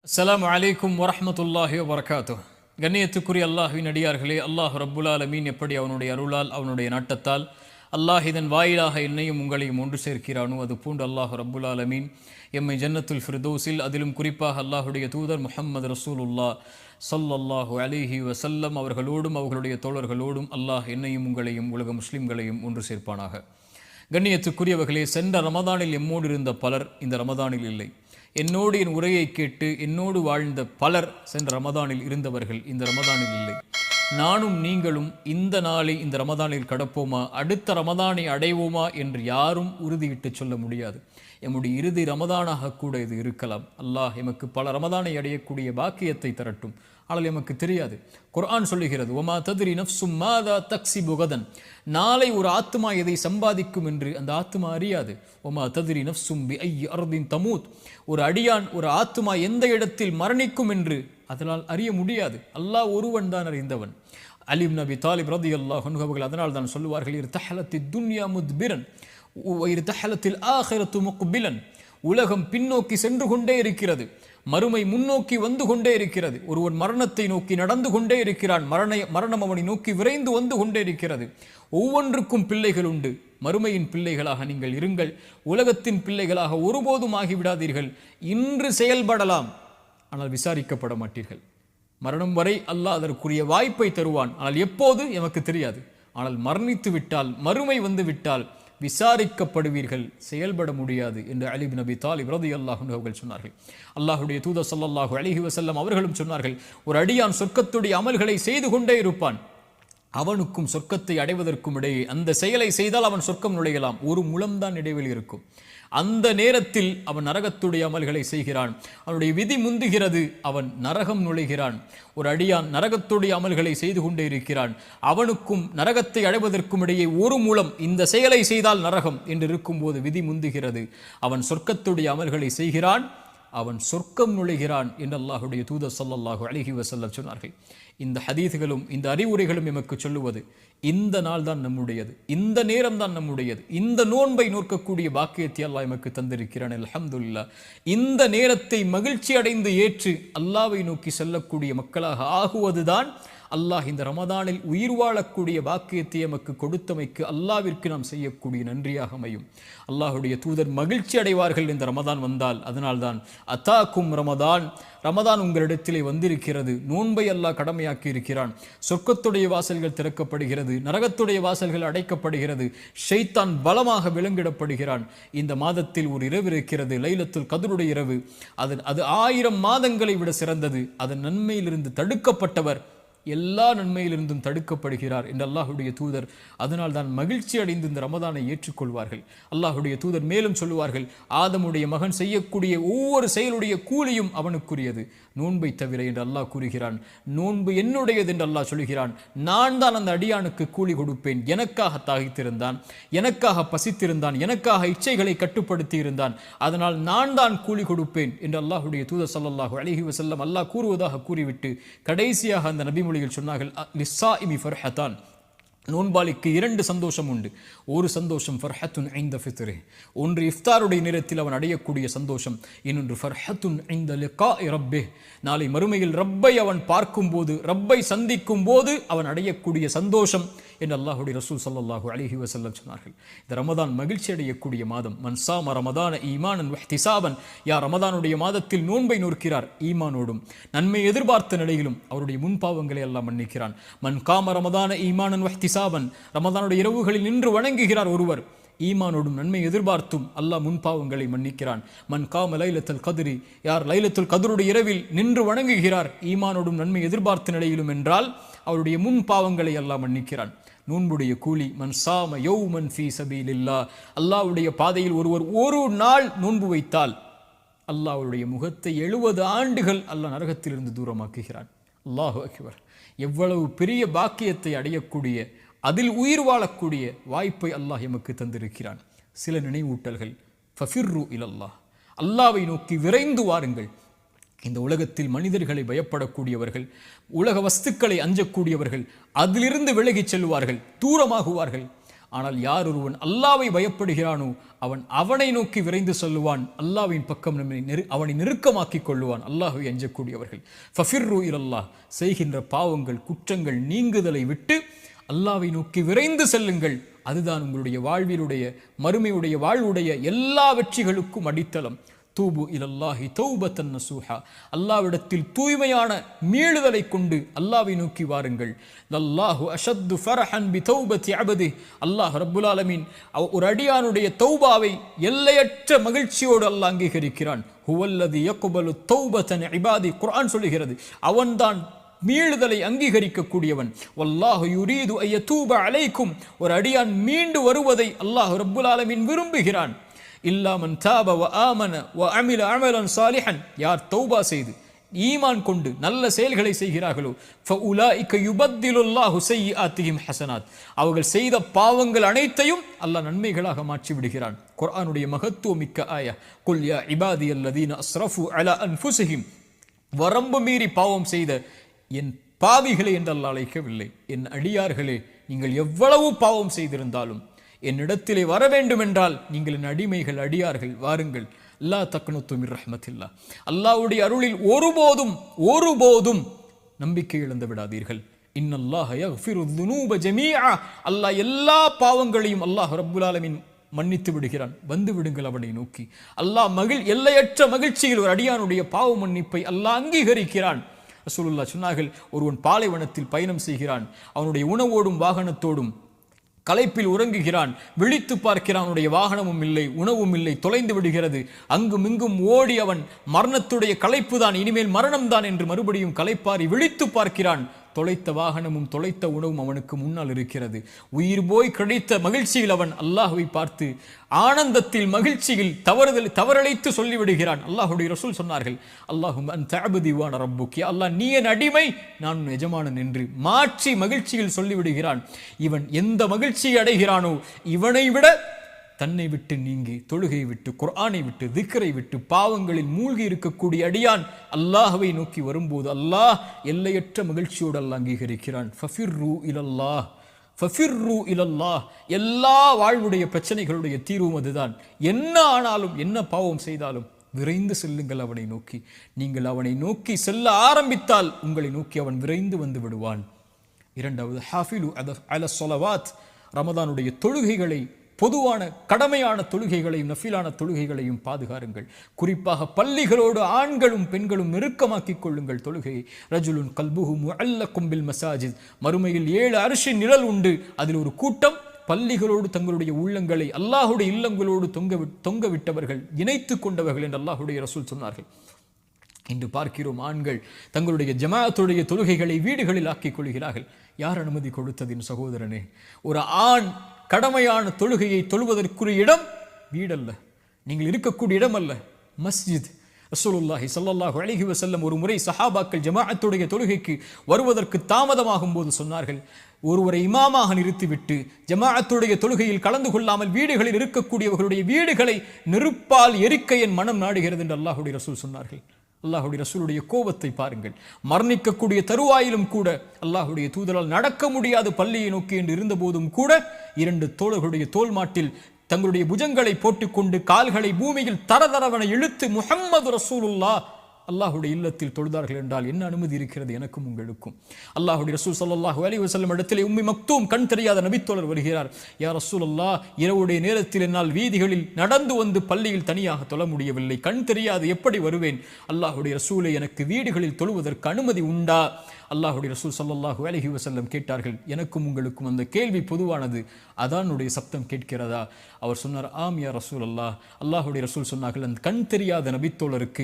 அஸ்ஸலாமு அலைக்கும் வரஹ்மத்துல்லாஹி வபரகாத்துஹ். கண்ணியத்துக்குரிய அல்லாஹ்வின் அடியார்களே, அல்லாஹ் ரப்புல் ஆலமீன் எப்படி அவனுடைய அருளால் அவனுடைய நாட்டத்தால் அல்லாஹ் இதன் வாயிலாக என்னையும் உங்களையும் ஒன்று சேர்க்கிறானோ அது பூண்டு அல்லாஹ் ரப்புல் ஆலமீன் எம்மை ஜன்னத்துல் ஃபிர்தௌஸில், அதிலும் குறிப்பாக அல்லாஹுடைய தூதர் முஹம்மது ரசூலுல்லாஹ் ஸல்லல்லாஹு அலைஹி வஸல்லம் அவர்களோடும் அவர்களுடைய தோழர்களோடும் அல்லாஹ் என்னையும் உங்களையும் உலக முஸ்லிம்களையும் ஒன்று சேர்ப்பானாக. கண்ணியத்துக்குரியவர்களே, சென்ற ரமதானில் எம்மோடு இருந்த பலர் இந்த ரமதானில் இல்லை. என்னோடு என் உரையை கேட்டு என்னோடு வாழ்ந்த பலர் சென்ற ரமதானில் இருந்தவர்கள் இந்த ரமதானில் இல்லை. நானும் நீங்களும் இந்த நாளை இந்த ரமதானில் கடப்போமா, அடுத்த ரமதானை அடைவோமா என்று யாரும் உறுதியிட்டு சொல்ல முடியாது. எம்முடைய இறுதி ரமதானாக கூட இது இருக்கலாம். அல்லாஹ் எமக்கு பல ரமதானை அடையக்கூடிய பாக்கியத்தை தரட்டும். ஆனால் எமக்கு தெரியாது. குர்ஆன் சொல்லுகிறது, ஒமா தத்ரி நஃப்சும் மாதா தக்ஸிபு கதன், நாளை ஒரு ஆத்மா எதை சம்பாதிக்கும் என்று அந்த ஆத்மா அறியாது. ஒமா தத்ரி நஃப்சும் பி ஐ அர்தின் தமூத், ஒரு அடியான் ஒரு ஆத்மா எந்த இடத்தில் மரணிக்கும் என்று அதனால் அறிய முடியாது. அல்லாஹ் ஒருவன் தான் அறிந்தவன். அலி இப்னு அபி தாலிப் ரலியல்லாஹு அன்ஹு அவர்கள் அதனால் தான் சொல்லுவார்கள், இர்தஹலத்தித் துன்யா முத்பிரன் வ இர்தஹலத்தில் ஆகிரத்து முக்பிலன், உலகம் பின்னோக்கி சென்று கொண்டே இருக்கிறது, மறுமை முன்னோக்கி வந்து கொண்டே இருக்கிறது. ஒருவன் மரணத்தை நோக்கி நடந்து கொண்டே இருக்கிறான், மரணம் அவனை நோக்கி விரைந்து வந்து கொண்டே இருக்கிறது. ஒவ்வொன்றுக்கும் பிள்ளைகள் உண்டு. மறுமையின் பிள்ளைகளாக நீங்கள் இருங்கள், உலகத்தின் பிள்ளைகளாக ஒருபோதும் ஆகிவிடாதீர்கள். இன்று செயல்படலாம், ஆனால் விசாரிக்கப்பட மாட்டீர்கள். மரணம் வரை அல்லாஹ் அதற்குரிய வாய்ப்பை தருவான், ஆனால் எப்போது எமக்கு தெரியாது. ஆனால் மரணித்து விட்டால், மறுமை வந்து விட்டால் விசாரிக்கப்படுவீர்கள், செயல்பட முடியாது என்று அலி இப்னு அபி தாலிப் ரலியல்லாஹு அன்ஹு அவர்கள் சொன்னார்கள். அல்லாஹ்வுடைய தூதர் ஸல்லல்லாஹு அலைஹி வஸல்லம் அவர்களும் சொன்னார்கள், ஒரு அடியான் சொர்க்கத்துடைய அமல்களை செய்து கொண்டே இருப்பான், அவனுக்கும் சொர்க்கத்தை அடைவதற்கும் இடையே அந்த செயலை செய்தால் அவன் சொர்க்கம் நுழையலாம், ஒரு முழம்தான் இடைவெளி இருக்கும். அந்த நேரத்தில் அவன் நரகத்துடைய அமல்களை செய்கிறான், அவனுடைய விதி முந்துகிறது, அவன் நரகம் நுழைகிறான். ஒரு அடியான் நரகத்துடைய அமல்களை செய்து கொண்டே இருக்கிறான், அவனுக்கும் நரகத்தை அடைவதற்கும் இடையே ஒரு முழம், இந்த செயலை செய்தால் நரகம் என்று இருக்கும்போது விதி முந்துகிறது, அவன் சொர்க்கத்துடைய அமல்களை செய்கிறான், அவன் சொர்க்கம் நுழைகிறான் என்று அல்லாஹுடைய தூதர் ஸல்லல்லாஹு அலைஹி வஸல்லம் சொன்னார்கள். இந்த ஹதீஸ்களும் இந்த அறிவுரைகளும் எமக்கு சொல்லுவது, இந்த நாள் தான் நம்முடையது, இந்த நேரம் தான் நம்முடையது, இந்த நோன்பை நோக்கக்கூடிய பாக்கியத்தை அல்லாஹ் எமக்கு தந்திருக்கிறான். அல்ஹம்துலில்லாஹ். இந்த நேரத்தை மகிழ்ச்சி அடைந்து ஏற்று அல்லாஹ்வை நோக்கி செல்லக்கூடிய மக்களாக ஆகுவதுதான் அல்லாஹ் இந்த ரமதானில் உயிர் வாழக்கூடிய பாக்கியத்தை எமக்கு கொடுத்தமைக்கு அல்லாஹ்விற்கு நாம் செய்யக்கூடிய நன்றியாக அமையும். அல்லாஹுடைய தூதர் மகிழ்ச்சி அடைவார்கள் இந்த ரமதான் வந்தால். அதனால்தான் அத்தாக்கும் ரமதான், ரமதான் உங்களிடத்திலே வந்திருக்கிறது, நோன்பை அல்லாஹ் கடமையாக்கி இருக்கிறான், சொர்க்கத்துடைய வாசல்கள் திறக்கப்படுகிறது, நரகத்துடைய வாசல்கள் அடைக்கப்படுகிறது, ஷைத்தான் பலமாக விலங்கிடப்படுகிறான். இந்த மாதத்தில் ஒரு இரவு இருக்கிறது, லைலத்துல் கத்ருடைய இரவு. அது 1000 மாதங்களை விட சிறந்தது. அதன் நன்மையிலிருந்து தடுக்கப்பட்டவர் எல்லா நன்மையிலிருந்தும் தடுக்கப்படுகிறார் என்று அல்லாஹுடைய தூதர் அதனால் தான் மகிழ்ச்சி அடைந்து இந்த ரமதானை ஏற்றுக்கொள்வார்கள். அல்லாஹுடைய தூதர் மேலும் சொல்லுவார்கள், ஆதமுடைய மகன் செய்யக்கூடிய ஒவ்வொரு செயலுடைய கூலியும் அவனுக்குரியது, நோன்பை தவிர என்று அல்லாஹ் கூறுகிறான். நோன்பு என்னுடையது என்று அல்லாஹ் சொல்கிறான். நான் தான் அந்த அடியானுக்கு கூலி கொடுப்பேன். எனக்காக தாகித்திருந்தான், எனக்காக பசித்திருந்தான், எனக்காக இச்சைகளை கட்டுப்படுத்தி இருந்தான், அதனால் நான் தான் கூலி கொடுப்பேன் என்று அல்லாஹுடைய தூதர் ஸல்லல்லாஹு அலைஹி வஸல்லம் அல்லாஹ் கூறுவதாக கூறிவிட்டு கடைசியாக அந்த நபி சொன்னார்கள், லிஸ்ஸாயிமி ஃபர்ஹதான், நோன்பாளிக்கு 2 சந்தோஷம் உண்டு. ஒரு சந்தோஷம் ஃபர்ஹத்துன் இன்த ஃபித்ரி, ஒன்று இஃப்தாருடைய நேரத்தில் அவன் அடையக்கூடிய சந்தோஷம், இன்னொன்று ஃபர்ஹத்துன் இன்த லிகாஇ ரப்பிஹ், நாளை மறுமையில் ரப்பை அவன் பார்க்கும்போது, ரப்பை சந்திக்கும் போது அவன் அடையக்கூடிய சந்தோஷம் என்று அல்லாஹுடைய ரசூல் ஸல்லல்லாஹு அலைஹி வஸல்லம் சொன்னார்கள். இந்த ரமதான் மகிழ்ச்சி அடையக்கூடிய மாதம். மன் ஸாம ரமதான ஈமானன் வஹ்திசாபன், யார் ரமதானுடைய மாதத்தில் நோன்பை நோக்கிறார் ஈமானோடும் நன்மை எதிர்பார்த்த நிலையிலும் அவருடைய முன்பாவங்களை எல்லாம் மன்னிக்கிறான். மன் காம ரமதான ஈமானன் வஹ்திசாபன், ரமதானுடைய இரவுகளில் நின்று வணங்குகிறார் ஒருவர், ஈமானோடும் நன்மை எதிர்பார்த்தும் அல்லாஹ் முன்பாவங்களை மன்னிக்கிறான். மன் காம லைலத்துல் கத்ரி, யார் லைலத்துல் கத்ருடைய இரவில் நின்று வணங்குகிறார் ஈமானோடும் நன்மை எதிர்பார்த்த நிலையிலும் என்றால் அவருடைய முன்பாவங்களை அல்லாஹ் மன்னிக்கிறான். நோன்புடைய கூலி, மன் சாம யௌமன் ஃபீ சபீலில்லாஹ், அல்லாஹ்வுடைய பாதையில் ஒருவர் ஒரு நாள் நோன்பு வைத்தால் அல்லாஹ் அவருடைய முகத்தை 70 ஆண்டுகள் அல்லாஹ் நரகத்திலிருந்து தூரமாக்குகிறான். அல்லாஹு அக்பர். எவ்வளவு பெரிய பாக்கியத்தை அடையக்கூடிய, அதில் உயிர் வாழக்கூடிய வாய்ப்பை அல்லாஹ் எமக்கு தந்திருக்கிறான். சில நினைவூட்டல்கள், ஃபஃபிர்ரு இலல்லாஹ், அல்லாஹ்வை நோக்கி விரைந்து வாருங்கள். இந்த உலகத்தில் மனிதர்களை பயப்படக்கூடியவர்கள், உலக வஸ்துக்களை அஞ்சக்கூடியவர்கள் அதிலிருந்து விலகிச் செல்வார்கள், தூரமாகுவார்கள். ஆனால் யார் ஒருவன் அல்லாஹ்வை பயப்படுகிறானோ அவனை நோக்கி விரைந்து செல்லுவான், அல்லாஹ்வின் பக்கம் அவனை நெருக்கமாக்கிக் கொள்ளுவான். அல்லாஹ்வை அஞ்சக்கூடியவர்கள் ஃபஃபிர்ரு இலல்லாஹ், செய்கின்ற பாவங்கள் குற்றங்கள் நீங்குதலை விட்டு அல்லாஹ்வை நோக்கி விரைந்து செல்லுங்கள். அதுதான் உங்களுடைய வாழ்விலுடைய மறுமையுடைய வாழ்வுடைய எல்லா வெற்றிகளுக்கும் அடித்தளம். தூபு இலல்லாஹி தௌபத்தன் நசூஹா, அல்லாஹ்விடத்தில் தூய்மையான மீளுதலை கொண்டு அல்லாஹ்வை நோக்கி வாருங்கள். லல்லாஹு அஷத்து ஃபரஹன் பி தௌபத்தி அபதி, அல்லாஹ் ரப்புல் ஆலமீன் ஒரு அடியானுடைய தௌபாவை எல்லையற்ற மகிழ்ச்சியோடு அல்லாஹ் அங்கீகரிக்கிறான். ஹுவல்லதி யக்பலு தௌபத்தன் இபாதி, குர்ஆன் சொல்லுகிறது அவன்தான் மீளுதலை அங்கீகரிக்கக்கூடியவன். வல்லாஹு யுரீது அய்யதூப அலைக்கும், ஒரு அடியான் மீண்டு வருவதை அல்லாஹ் ரப்புல் ஆலமீன் விரும்புகிறான். இல்லா மன் தாப வ ஆமன வ அமில அமலன் சாலிஹன், யார் தௌபா செய்து ஈமான் கொண்டு நல்ல செயல்களை செய்கிறார்களோ ஃபஉலாயிக யுபத்திலுல்லாஹு ஸய்யிஆத்திஹிம் ஹஸனாத், அவர்கள் செய்த பாவங்கள் அனைத்தையும் அல்லாஹ் நன்மைகளாக மாற்றி விடுகிறான். குர்ஆனுடைய மகத்துவமிக்க ஆயா, குல் யா இபாதியல்லதீன அஸ்ரஃபு அலா அன்ஃபுஸிஹிம், வரம்பு மீறி பாவம் செய்த என் பாவிகளை என்று அல்லாஹ் அழைக்கவில்லை. என் அடியார்களே, நீங்கள் எவ்வளவு பாவம் செய்திருந்தாலும் என்னிடத்திலே வர வேண்டும் என்றால் நீங்கள் என் அடிமைகள், அடியார்கள், வாருங்கள். லா தக்னுது மிர் ரஹ்மத்தில்லாஹ், அல்லாஹ்வுடைய அருளில் ஒருபோதும் நம்பிக்கை இழந்து விடாதீர்கள். இன்னல்லாஹ யக்ஃபிரு ذுனூப ஜமீஆ, அல்லாஹ் எல்லா பாவங்களையும் அல்லாஹ் ரப்புல் ஆலமீன் மன்னித்து விடுகிறான். வந்து விடுங்கள் அவனை நோக்கி. அல்லாஹ் எல்லையற்ற மகிழ்ச்சியில் ஒரு அடியானுடைய பாவ மன்னிப்பை அல்லாஹ் அங்கீகரிக்கிறான். ரசூலுல்லாஹ் சொன்னார்கள், ஒருவன் பாலைவனத்தில் பயணம் செய்கிறான், அவனுடைய உணவோடும் வாகனத்தோடும் களைப்பில் உறங்குகிறான், விழித்து பார்க்கிறான், அவனுடைய வாகனமும் இல்லை, உணவும் இல்லை, தொலைந்து விடுகிறது. அங்கும் இங்கும் ஓடி அவன் மரணத்துடைய களைப்பு தான், இனிமேல் மரணம்தான் என்று மறுபடியும் களைப்பாரி விழித்து பார்க்கிறான். தொலைத்த வாகனமும் தொலைத்த உணவும் அவனுக்கு முன்னால் இருக்கிறது. உயிர் போய் கிடைத்த மகிழ்ச்சியில் அவன் அல்லாஹ்வை பார்த்து ஆனந்தத்தில் மகிழ்ச்சியில் தவறழைத்து சொல்லிவிடுகிறான். அல்லாஹுடைய ரசூல் சொன்னார்கள், அல்லாஹும் அன்த அப்தி வ அன ரப்புக், அல்லாஹ் நீ என் அடிமை, நான் உன் எஜமானன் என்று மாற்றி மகிழ்ச்சியில் சொல்லிவிடுகிறான். இவன் எந்த மகிழ்ச்சியை அடைகிறானோ இவனை விட தன்னை விட்டு நீங்கி தொழுகையை விட்டு குர்ஆனை விட்டு திக்ரை விட்டு பாவங்களில் மூழ்கி இருக்கக்கூடிய அடியான் அல்லாஹ்வை நோக்கி வரும்போது அல்லாஹ் எல்லையற்ற மகிழ்ச்சியோடு அல்லாஹ் அங்கீகரிக்கிறான். ஃபஃபிர்ரு இலல்லாஹ், ஃபஃபிர்ரு இலல்லாஹ், எல்லா வாழ்வுடைய பிரச்சனைகளுடைய தீர்வும் அதுதான். என்ன ஆனாலும் என்ன பாவம் செய்தாலும் விரைந்து செல்லுங்கள் அவனை நோக்கி. நீங்கள் அவனை நோக்கி செல்ல ஆரம்பித்தால் உங்களை நோக்கி அவன் விரைந்து வந்து விடுவான். இரண்டாவது, ஹாஃபிலு அல ஸலவாத், ரமதானுடைய தொழுகைகளை, பொதுவான கடமையான தொழுகைகளையும் நஃபிலான தொழுகைகளையும் பாதுகாருங்கள். குறிப்பாக பள்ளிகளோடு ஆண்களும் பெண்களும் நெருக்கமாக்கிக் கொள்ளுங்கள் தொழுகையை. ரஜுலுன் கல்புஹு முஅல்லகும் பில் மசாஜித், மறுமையில் 7 அர்ஷின் நிழல் உண்டு. அதில் ஒரு கூட்டம் பள்ளிகளோடு தங்களுடைய உள்ளங்களை அல்லாஹுடைய இல்லங்களோடு தொங்க விட்டவர்கள், இணைத்து கொண்டவர்கள் என்று அல்லாஹுடைய ரசூல் சொன்னார்கள். இன்று பார்க்கிறோம், ஆண்கள் தங்களுடைய ஜமாஅத்துடைய தொழுகைகளை வீடுகளில் ஆக்கிக் கொள்கிறார்கள். யார் அனுமதி கொடுத்ததின் சகோதரனே? ஒரு ஆண் கடமையான தொழுகையை தொழுவதற்குரிய இடம் வீடல்ல, நீங்கள் இருக்கக்கூடிய இடம் அல்ல, மஸ்ஜித். ரசூலுல்லாஹி ஸல்லல்லாஹு அலைஹி வஸல்லம் ஒரு முறை சஹாபாக்கள் ஜமாஅத்துடைய தொழுகைக்கு வருவதற்கு தாமதமாகும் போது சொன்னார்கள், ஒருவரை இமாமாக நிறுத்திவிட்டு ஜமாஅத்துடைய தொழுகையில் கலந்து கொள்ளாமல் வீடுகளில் இருக்கக்கூடியவர்களுடைய வீடுகளை நெருப்பால் எரிக்க என் மனம் நாடுகிறது என்று அல்லாஹுடைய ரசூல் சொன்னார்கள். அல்லாஹுடைய ரசூலுடைய கோபத்தை பாருங்கள். மரணிக்கக்கூடிய தருவாயிலும் கூட அல்லாஹுடைய தூதரால் நடக்க முடியாது பள்ளியை நோக்கி என்று இருந்த போதும் கூட 2 தோழர்களுடைய தோல் மாட்டில் தங்களுடைய புஜங்களை போட்டுக்கொண்டு கால்களை பூமியில் தரதரவன இழுத்து முஹம்மது ரசூலுல்லாஹ் அல்லாஹுடைய இல்லத்தில் தொழுதார்கள் என்றால் என்ன அனுமதி இருக்கிறது எனக்கும் உங்களுக்கும்? அல்லாஹுடைய ரசூல் ஸல்லல்லாஹு அலைஹி வஸல்லம் இடத்திலே உம்மி மக்தூம் கண் தெரியாத நபித்தோழர் வருகிறார். யா ரசூலல்லாஹ், இரவுடைய நேரத்தில் என்னால் வீதிகளில் நடந்து வந்து பள்ளியில் தனியாக தொழ முடியவில்லை, கண் தெரியாது, எப்படி வருவேன்? அல்லாஹுடைய ரசூலை, எனக்கு வீடுகளில் தொழுவதற்கு அனுமதி உண்டா? அல்லாஹுடைய ரசூல் ஸல்லல்லாஹு அலைஹி வஸல்லம் கேட்டார்கள். எனக்கும் உங்களுக்கும் அந்த கேள்வி பொதுவானது, அதானுடைய சப்தம் கேட்கிறதா? அவர் சொன்னார், ஆம் யா ரசூலல்லாஹ். அல்லாஹுடைய ரசூல் சொன்னார்கள், அந்த கண் தெரியாத நபித்தோழருக்கு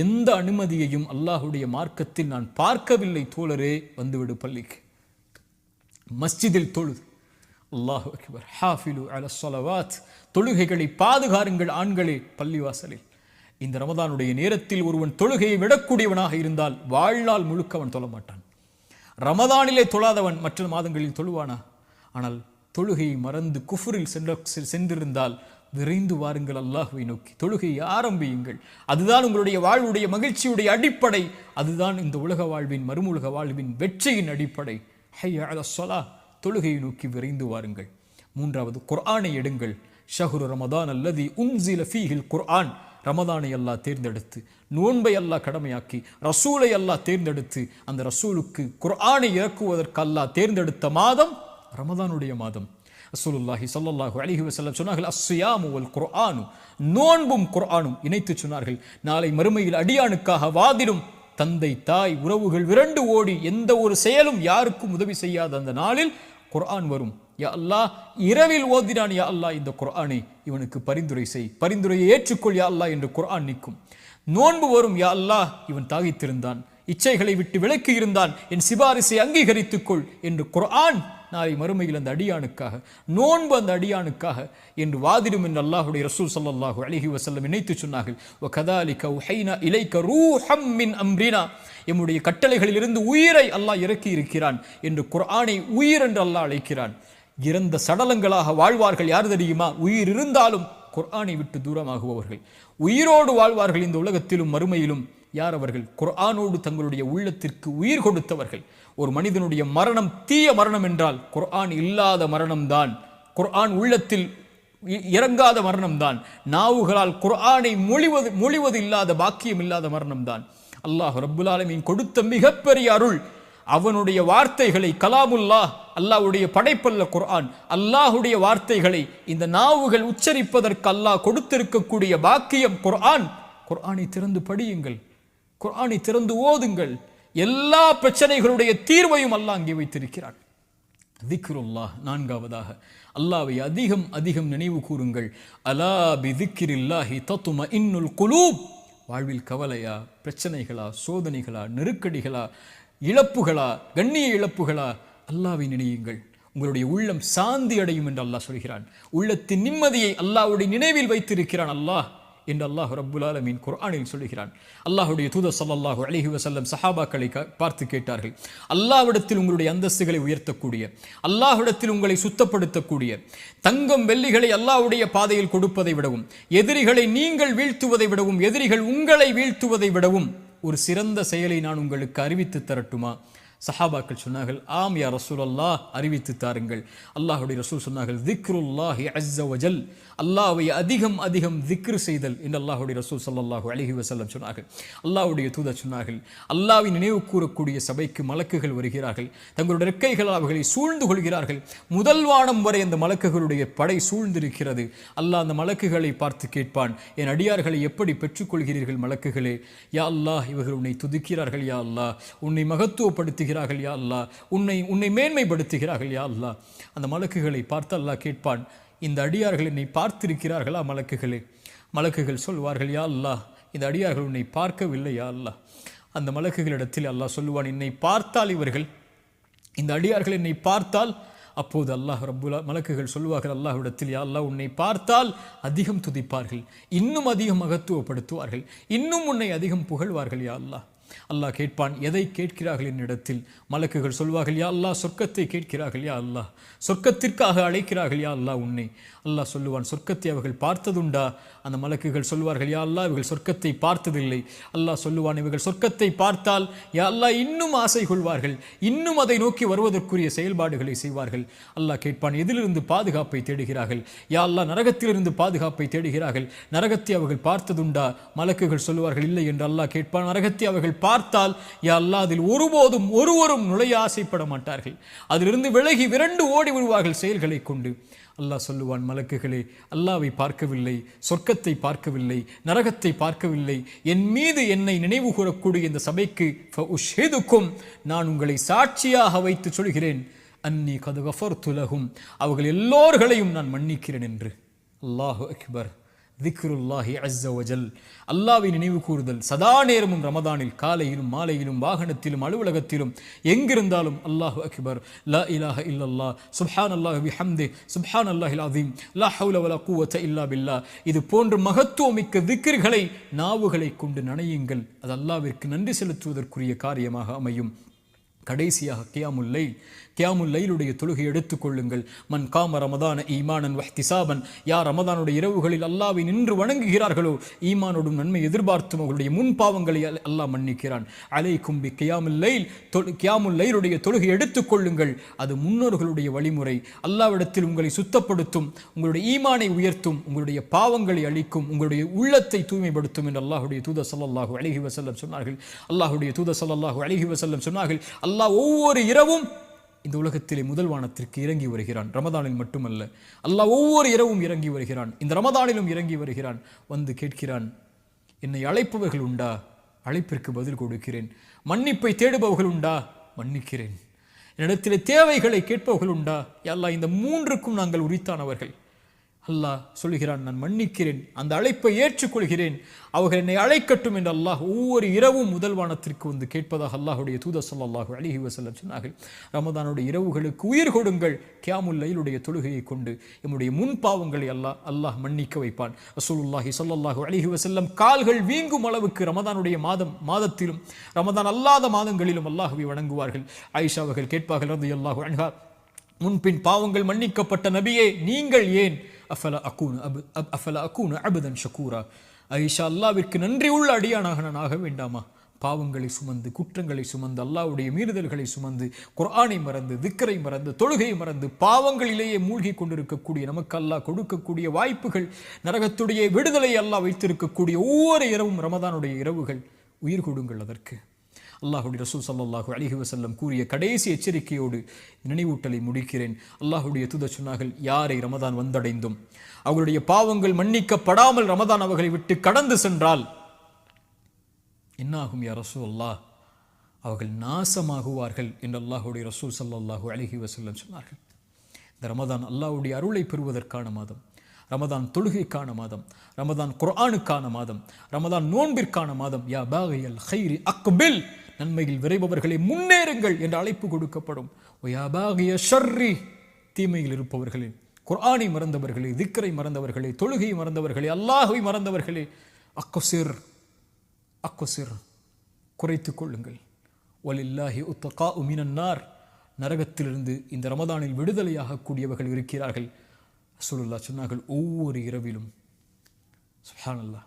எந்த அனுமதியையும் அல்லாஹுடைய மார்க்கத்தில் நான் பார்க்கவில்லை தோழரே, வந்துவிடு பள்ளிக்கு, மஸ்ஜிதில் தொழுது. அல்லாஹு அக்பர். ஹாஃபிலு அல ஸலவாத், தொழுகைகளை பாதுகாருங்கள் ஆண்களே பள்ளிவாசலில். இந்த ரமதானுடைய நேரத்தில் ஒருவன் தொழுகையை விடக்கூடியவனாக இருந்தால் வாழ்நாள் முழுக்க அவன் தொழ மாட்டான். ரமதானிலே தொழாதவன் மற்ற மாதங்களில் தொழுவானா? ஆனால் தொழுகையை மறந்து குஃப்ரில் சென்றிருந்தால் விரைந்து வாருங்கள் அல்லாஹ்வை நோக்கி, தொழுகையை ஆரம்பியுங்கள். அதுதான் உங்களுடைய வாழ்வுடைய மகிழ்ச்சியுடைய அடிப்படை. அதுதான் இந்த உலக வாழ்வின் மறுமுலக வாழ்வின் வெற்றியின் அடிப்படை. ஹய்ய அலா ஸலாஹ், தொழுகையை நோக்கி விரைந்து வாருங்கள். மூன்றாவது, குர்ஆனை எடுங்கள். ஷஹ்ரு ரமதான் அல்லதி உன்சில ஃபீஹில் குர்ஆன். ரமதானை அல்லாஹ் தேர்ந்தெடுத்து, நோன்பை அல்லாஹ் கடமையாக்கி, ரசூலை அல்லாஹ் தேர்ந்தெடுத்து, அந்த ரசூலுக்கு குர்ஆனை இறக்குவதற்கு அல்லாஹ் தேர்ந்தெடுத்த மாதம் ரமதானுடைய மாதம். ரசூலுல்லாஹி ஸல்லல்லாஹு அலைஹி வஸல்லம் சொன்னார்கள், அஸ்ஸியாமு வல் குர்ஆனு, நோன்பும் குர்ஆனும் இணைத்து சொன்னார்கள். நாளை மறுமையில் அடியானுக்காக வாதிடும் தந்தை, தாய், உறவுகள் விரண்டு ஓடி எந்த ஒரு செயலும் யாருக்கும் உதவி செய்யாத அந்த நாளில் குர்ஆன் வரும். யா அல்லாஹ், இரவில் ஓதினான் யா அல்லாஹ் இந்த குர்ஆனை, இவனுக்கு பரிந்துரை செய், பரிந்துரையை ஏற்றுக்கொள் யா அல்லாஹ் என்று குர்ஆன் நிற்கும். நோன்பு வரும், யா அல்லாஹ் இவன் தாகித்திருந்தான், இச்சைகளை விட்டு விலக்கி இருந்தான், என் சிபாரிசை அங்கீகரித்துக்கொள் என்று குர்ஆன் நாளை மறுமையில் அந்த அடியானுக்காக, நோன்பு அந்த அடியானுக்காக என்று வாதிடும் என்று அல்லாஹுடைய ரசூல் ஸல்லல்லாஹு அலைஹி வஸல்லம் இணைத்து சொன்னார்கள். வகதாலிக உஹைனா இலைக ரூஹம் மின் அம்ரினா, எம்முடைய கட்டளைகளிலிருந்து உயிரை அல்லாஹ் இறக்கி இருக்கிறான் என்று குர்ஆனை உயிர் என்று அல்லாஹ் அழைக்கிறான். இறந்த சடலங்களாக வாழ்வார்கள் யார் தெரியுமா? உயிர் இருந்தாலும் குர்ஆனை விட்டு தூரமாகுபவர்கள். உயிரோடு வாழ்வார்கள் இந்த உலகத்திலும் மறுமையிலும். யார் அவர்கள்? குர்ஆனோடு தங்களுடைய உள்ளத்திற்கு உயிர் கொடுத்தவர்கள். ஒரு மனிதனுடைய மரணம் தீய மரணம் என்றால் குர்ஆன் இல்லாத மரணம்தான், குர்ஆன் உள்ளத்தில் இறங்காத மரணம்தான், நாவுகளால் குர்ஆனை மொழிவது இல்லாத பாக்கியம் இல்லாத மரணம்தான். அல்லாஹ் ரப்புல் ஆலமீன் கொடுத்த மிகப்பெரிய அருள். அவனுடைய வார்த்தைகளை, கலாமுல்லாஹ், அல்லாஹ்வுடைய படைப்பல்ல குர்ஆன், அல்லாஹ்வுடைய வார்த்தைகளை இந்த நாவுகள் உச்சரிப்பதற்கு அல்லாஹ் கொடுத்திருக்கக்கூடிய பாக்கியம் குர்ஆன். குர்ஆனை திறந்து படியுங்கள், குர்ஆனை திறந்து ஓதுங்கள். எல்லா பிரச்சனைகளுடைய தீர்வையும் அல்லாஹ் அங்கே வைத்திருக்கிறான். திக்ருல்லாஹ். நான்காவதாக, அல்லாஹ்வை அதிகம் அதிகம் நினைவு கூறுங்கள். அலா பி திக்ரில்லாஹி தத்மஇன்னுல் குலூப். வாழ்வில் கவலையா, பிரச்சனைகளா, சோதனைகளா, நெருக்கடிகளா, இழப்புகளா, கண்ணிய இழப்புகளா, அல்லாஹ்வை நினையுங்கள், உங்களுடைய உள்ளம் சாந்தி அடையும் என்று அல்லாஹ் சொல்கிறான். உள்ளத்தின் நிம்மதியை அல்லாஹ்வுடைய நினைவில் வைத்திருக்கிறான் அல்லாஹ் என்று அல்லாஹ் ரப்புல் ஆலமீன் குர்ஆனில் சொல்கிறான். அல்லாஹ்வுடைய தூதர் ஸல்லல்லாஹு அலைஹி வஸல்லம் சஹாபாக்களை பார்த்து கேட்டார்கள், அல்லாஹ்விடத்தில் உங்களுடைய அந்தஸ்துகளை உயர்த்தக்கூடிய, அல்லாஹ்விடத்தில் உங்களை சுத்தப்படுத்தக்கூடிய, தங்கம் வெள்ளிகளை அல்லாஹ்வுடைய பாதையில் கொடுப்பதை விடவும், எதிரிகளை நீங்கள் வீழ்த்துவதை விடவும், எதிரிகள் உங்களை வீழ்த்துவதை விடவும் ஒரு சிறந்த செயலை நான் உங்களுக்கு அறிவித்து தரட்டுமா? சஹாபாக்கள் சொன்னார்கள், ஆம் யா ரசூலல்லாஹ், அறிவித்து தாருங்கள். அல்லாஹ்வுடைய ரசூல் சொன்னார்கள், திக்ருல்லாஹி அஸ்ஸ வஜல், அல்லாஹ்வை அதிகம் அதிகம் திக்ர் செய்தல் என்று அல்லாஹ்வுடைய ரசூல் ஸல்லல்லாஹு அலைஹி வஸல்லம் சொன்னார்கள். அல்லாஹ்வுடைய தூதர் சொன்னார்கள், அல்லாஹ்வை நினைவு கூறக்கூடிய சபைக்கு மலக்குகள் வருகிறார்கள், தங்களுடைய ரெக்கைகளால் அவர்களை சூழ்ந்து கொள்கிறார்கள். முதல் வானம் வரை அந்த மலக்குகளுடைய படை சூழ்ந்திருக்கிறது. அல்லாஹ் அந்த மலக்குகளை பார்த்து கேட்பான், என் அடியார்களை எப்படி பெற்றுக்கொள்கிறீர்கள் மலக்குகளே? யா அல்லாஹ், இவர்கள் உன்னை துதிக்கிறார்கள் யா அல்லாஹ், உன்னை மகத்துவப்படுத்தி யா அல்லாஹ், உன்னை மேன்மைப்படுத்துகிறார்கள் யா அல்லாஹ். அந்த மலக்குகளை பார்த்து அல்லாஹ் கேட்பான், இந்த அடியார்கள் என்னை பார்த்திருக்கிறார்களா மலக்குகளே? மலக்குகள் சொல்வார்கள், யா அல்லாஹ், இந்த அடியார்கள் உன்னை பார்க்கவில்லை யா அல்லாஹ். அந்த மலக்குகளிடத்தில் அல்லாஹ் சொல்லுவான், என்னை பார்த்தால் இவர்கள், இந்த அடியார்கள் என்னை பார்த்தால், அப்போது அல்லாஹ் ரப்புல் மலக்குகள் சொல்வார்கள் அல்லாஹ்விடத்தில், யா அல்லாஹ், உன்னை பார்த்தால் அதிகம் துதிப்பார்கள், இன்னும் அதிகம் மகத்துவப்படுத்துவார்கள், இன்னும் உன்னை அதிகம் புகழ்வார்கள் யா அல்லாஹ். அல்லாஹ் கேட்பான், எதை கேட்கிறார்கள் என்னிடத்தில்? மலக்குகள் சொல்வார்கள், யா அல்லாஹ், சொர்க்கத்தை கேட்கிறார்கள் யா அல்லாஹ், சொர்க்கத்திற்காக அழைக்கிறார்கள் யா அல்லாஹ் உன்னை. அல்லாஹ் சொல்லுவான், சொர்க்கத்தை அவர்கள் பார்த்ததுண்டா? அந்த மலக்குகள் சொல்வார்கள், யா அல்லாஹ், இவர்கள் சொர்க்கத்தை பார்த்ததில்லை. அல்லாஹ் சொல்லுவான், இவர்கள் சொர்க்கத்தை பார்த்தால் யா அல்லாஹ் இன்னும் ஆசை கொள்வார்கள், இன்னும் அதை நோக்கி வருவதற்குரிய செயல்பாடுகளை செய்வார்கள். அல்லாஹ் கேட்பான், எதிலிருந்து பாதுகாப்பை தேடுகிறார்கள்? யா அல்லாஹ், நரகத்திலிருந்து பாதுகாப்பை தேடுகிறார்கள், நரகத்தை அவர்கள் பார்த்ததுண்டா? மலக்குகள் சொல்லுவார்கள், இல்லை என்று அல்லாஹ் கேட்பான், நரகத்தை அவர்கள் பார்த்தால் யா அல்லாஹ், அதில் ஒருவரும் நுழைய ஆசைப்பட மாட்டார்கள், அதிலிருந்து விலகி விரண்டு ஓடி விடுவார்கள் செயல்களை கொண்டு. அல்லாஹ் சொல்லுவான், மலக்குகளே, அல்லாஹ்வை பார்க்கவில்லை, சொர்க்கத்தை பார்க்கவில்லை, நரகத்தை பார்க்கவில்லை, என் மீது என்னை நினைவு கூறக்கூடிய இந்த சபைக்கு ஃபஉஷ்ஹிதுக்கும், நான் உங்களை சாட்சியாக வைத்து சொல்கிறேன், அன்னி கத் கஃபர்து லஹும், அவர்கள் எல்லோர்களையும் நான் மன்னிக்கிறேன் என்று. அல்லாஹு அக்பர். திக்ருல்லாஹி அஸ்ஸ வஜல், அல்லாஹ்வை நினைவு கூறுதல் சதா நேரமும் ரமதானில், காலையிலும் மாலையிலும், வாகனத்திலும் அலுவலகத்திலும் எங்கிருந்தாலும் அல்லாஹு அக்பர், லா இலாஹ இல்லல்லாஹ், சுப்ஹானல்லாஹி பிஹம்தி, சுப்ஹானல்லாஹில் அஸீம், லா ஹவ்ல வலா குவத்த இல்லா பில்லாஹ். இது போன்ற மகத்துவமிக்க திக்ர்களை நாவுகளை கொண்டு நனையுங்கள். அது அல்லாஹ்விற்கு நன்றி செலுத்துவதற்குரிய காரியமாக அமையும். கடைசியாக கியாமுல் லைலுடைய தொழுகை எடுத்துக்கொள்ளுங்கள். மன் காம ரமதான ஈமானன் வஹ்திசாபன், யார் ரமதானுடைய இரவுகளில் அல்லாஹ்வை நின்று வணங்குகிறார்களோ ஈமானோடும் நன்மை எதிர்பார்த்தும் அவர்களுடைய முன் பாவங்களை அல்லாஹ் மன்னிக்கிறான். அலைக்கும் பி கியாமுல் லைலுடைய தொழுகை எடுத்துக்கொள்ளுங்கள். அது முன்னோர்களுடைய வழிமுறை. அல்லாஹ்விடத்தில் உங்களை சுத்தப்படுத்தும், உங்களுடைய ஈமானை உயர்த்தும், உங்களுடைய பாவங்களை அழிக்கும், உங்களுடைய உள்ளத்தை தூய்மைப்படுத்தும் என்று அல்லாஹ்வுடைய தூதர் ஸல்லல்லாஹு அலைஹி வஸல்லம் சொன்னார்கள். அல்லாஹ்வுடைய தூதர் ஸல்லல்லாஹு அலைஹி வஸல்லம் சொன்னார்கள், அல்லாஹ் ஒவ்வொரு இரவும் இந்த உலகத்திலே முதல் வானத்திற்கு இறங்கி வருகிறான். ரமதானில் மட்டுமல்ல, அல்லாஹ் ஒவ்வொரு இரவும் இறங்கி வருகிறான். இந்த ரமதானிலும் இறங்கி வருகிறான். வந்து கேட்கிறான், என்னை அழைப்பவர்கள் உண்டா? அழைப்பிற்கு பதில் கொடுக்கிறேன். மன்னிப்பை தேடுபவர்கள் உண்டா? மன்னிக்கிறேன். என்னிடத்திலே தேவைகளை கேட்பவர்கள் உண்டா? அல்லாஹ் இந்த மூன்றுக்கும் நாங்கள் உரித்தானவர்கள். அல்லாஹ் சொல்கிறான், நான் மன்னிக்கிறேன், அந்த அழைப்பை ஏற்றுக்கொள்கிறேன், அவர்கள் என்னை அழைக்கட்டும் என்று அல்லாஹ் ஒவ்வொரு இரவும் முதல் வானத்திற்கு வந்து கேட்பதாக அல்லாஹுடைய தூதர் ஸல்லல்லாஹு அலைஹி வஸல்லம் சொன்னார்கள். ரமதானுடைய இரவுகளுக்கு உயிர் கொடுங்கள். கியாமுல் லைலுடைய தொழுகையை கொண்டு நம்முடைய முன் பாவங்களை அல்லாஹ் மன்னிக்க வைப்பான். ரசூலுல்லாஹி ஸல்லல்லாஹு அலைஹி வஸல்லம் கால்கள் வீங்கும் அளவுக்கு ரமதானுடைய மாதத்திலும் ரமதான் அல்லாத மாதங்களிலும் அல்லாஹ்வை வணங்குவார்கள். ஆயிஷா அவர்கள் கேட்பார்கள் ரலியல்லாஹு அன்ஹா, முன்பின் பாவங்கள் மன்னிக்கப்பட்ட நபியே, நீங்கள் ஏன் அஃபல அகூன அபதன் ஷக்கூரா, ஐஷா அல்லாவிற்கு நன்றி உள்ள அடியானாக நான் ஆக வேண்டாமா? பாவங்களை சுமந்து, குற்றங்களை சுமந்து, அல்லாஹ்வுடைய மீறுதல்களை சுமந்து, குர்ஆனை மறந்து, திக்ரை மறந்து, தொழுகை மறந்து, பாவங்களிலேயே மூழ்கி கொண்டிருக்கக்கூடிய நமக்கு அல்லாஹ் கொடுக்கக்கூடிய வாய்ப்புகள், நரகத்துடைய விடுதலை அல்லாஹ் வைத்திருக்கக்கூடிய ஒவ்வொரு இரவும் ரமதானுடைய இரவுகள். உயிர் கொடுங்கள் அதற்கு. அல்லாஹுடைய ரசூல் ஸல்லல்லாஹு அலைஹி வஸல்லம் கூறிய கடைசி எச்சரிக்கையோடு நினைவூட்டலை முடிக்கிறேன். அல்லாஹுடைய தூதர் சொன்னார்கள், யாரை ரமதான் வந்தடைந்தும் அவர்களுடைய பாவங்கள் மன்னிக்கப்படாமல் ரமதான் அவர்களை விட்டு கடந்து சென்றால் என்னாகும் யா ரசூலல்லாஹ்? அவர்கள் நாசமாகுவார்கள் என்று அல்லாஹுடைய ரசூல் ஸல்லல்லாஹு அலைஹி வஸல்லம் சொன்னார்கள். இந்த ரமதான் அல்லாஹ்வுடைய அருளை பெறுவதற்கான மாதம், ரமதான் தொழுகைக்கான மாதம், ரமதான் குர்ஆனுக்கான மாதம், ரமதான் நோன்பிற்கான மாதம். யா பாகியல் கைரி அக்பில், நன்மையில் விரைபவர்களை முன்னேறுங்கள் என்று அழைப்பு கொடுக்கப்படும். யா பாகிய ஷர்ரி, தீமையில் இருப்பவர்களே, குர்ஆனை மறந்தவர்களே, திக்ரை மறந்தவர்களே, தொழுகை மறந்தவர்களே, அல்லாஹ்வை மறந்தவர்களே, அக்ஸிர், குறைத்துக் கொள்ளுங்கள். வலில்லாஹி உத்தகாஉ மினன் நார், நரகத்திலிருந்து இந்த ரமதானில் விடுதலையாக கூடியவர்கள் இருக்கிறார்கள். ரசூலுல்லாஹ் சொன்னார்கள், ஒவ்வொரு இரவிலும் சுப்ஹானல்லாஹ்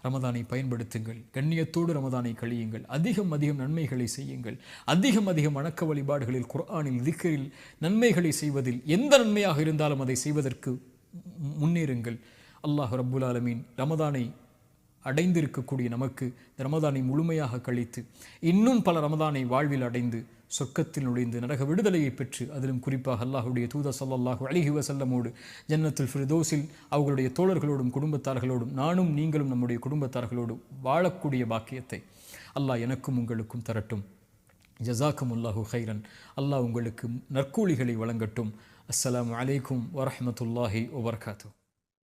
ரமதானை பயன்படுத்துங்கள். கண்ணியத்தோடு ரமதானை கழியுங்கள். அதிகம் நன்மைகளை செய்யுங்கள். அதிகம் வணக்க வழிபாடுகளில், குர்ஆனில், திக்ரில் நன்மைகளை செய்வதில், எந்த நன்மையாக இருந்தாலும் அதை செய்வதற்கு முன்னேறுங்கள். அல்லாஹ் ரப்புல் ஆலமீன் ரமதானை அடைந்திருக்கக்கூடிய நமக்கு ரமதானை முழுமையாக கழித்து இன்னும் பல ரமதானை வாழ்வில் அடைந்து சொர்க்கத்தில் நுழைந்து நரக விடுதலையை பெற்று, அதிலும் குறிப்பாக அல்லாஹுடைய தூதர் ஸல்லல்லாஹு அலைஹி வஸல்லமோடு ஜன்னத்துல் ஃபிர்தௌஸில் அவர்களுடைய தோழர்களோடும் குடும்பத்தார்களோடும் நானும் நீங்களும் நம்முடைய குடும்பத்தார்களோடு வாழக்கூடிய பாக்கியத்தை அல்லாஹ் எனக்கும் உங்களுக்கும் தரட்டும். ஜஸாக்குமுல்லாஹு கைரன். அல்லாஹ் உங்களுக்கு நற்கூலிகளை வழங்கட்டும். அஸ்ஸலாமு அலைக்கும் வரஹ்மத்துல்லாஹி வபரகாத்துஹு.